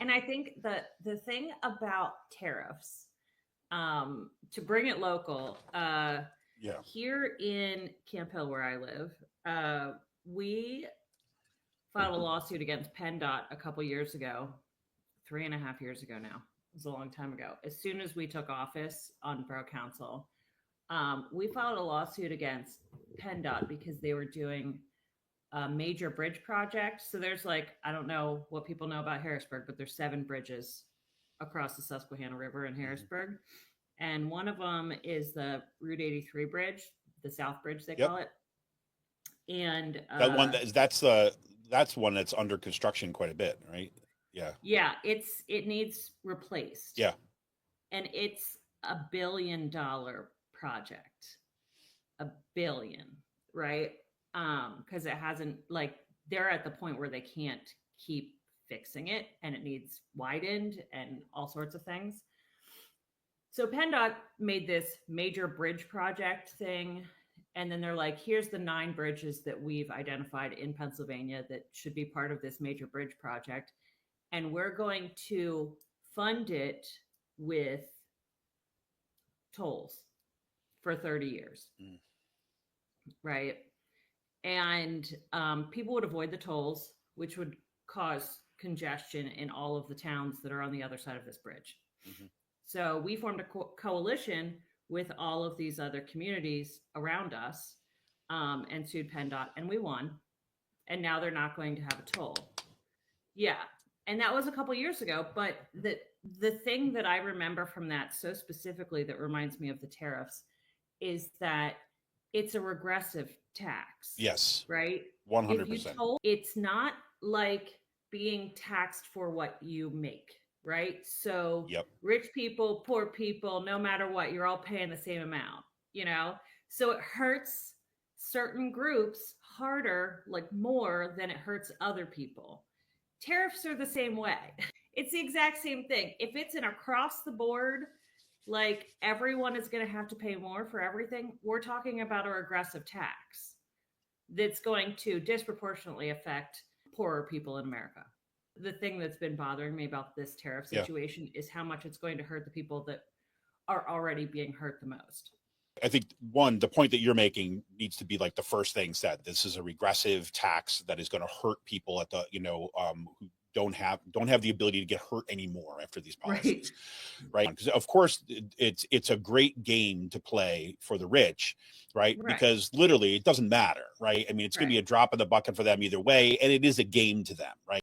And I think the thing about tariffs, to bring it local, Yeah. here in Camp Hill, where I live, we filed a lawsuit against PennDOT a couple years ago, 3.5 years ago now. It was a long time ago. As soon as we took office on Borough Council, we filed a lawsuit against PennDOT because they were doing a major bridge project. So there's like, I don't know what people know about Harrisburg, but there's 7 bridges across the Susquehanna River in Hmm. Harrisburg. And one of them is the Route 83 bridge, the South Bridge, they Yep. call it. And That one that's one that's under construction quite a bit, right? Yeah. yeah, it needs replaced. Yeah. And it's $1 billion project. $1 billion, right? Because it hasn't, like, they're at the point where they can't keep fixing it and it needs widened and all sorts of things. So PennDOT made this major bridge project thing, and then they're like, here's the 9 bridges that we've identified in Pennsylvania that should be part of this major bridge project, and we're going to fund it with tolls for 30 years, Mm. right? And people would avoid the tolls, which would cause congestion in all of the towns that are on the other side of this bridge. Hmm. So we formed a coalition with all of these other communities around us, and sued PennDOT, and we won. And now they're not going to have a toll. Yeah, and that was a couple years ago. But the thing that I remember from that so specifically that reminds me of the tariffs is that it's a regressive tax, Yes. right? If you 100%. toll, it's not like being taxed for what you make, right? So Yep. rich people, poor people, no matter what, you're all paying the same amount, you know? So it hurts certain groups harder, like more than it hurts other people. Tariffs are the same way. It's the exact same thing. If it's an across the board, like everyone is going to have to pay more for everything, we're talking about a regressive tax that's going to disproportionately affect poorer people in America. The thing that's been bothering me about this tariff Yeah. situation is how much it's going to hurt the people that are already being hurt the most. I think the point that you're making needs to be like the first thing said. This is a regressive tax that is going to hurt people at the, who don't have the ability to get hurt anymore after these policies, right? Because of course it's a great game to play for the rich, right? Right. Because literally it doesn't matter, right? I mean, it's going to be a drop in the bucket for them either way, and it is a game to them, right?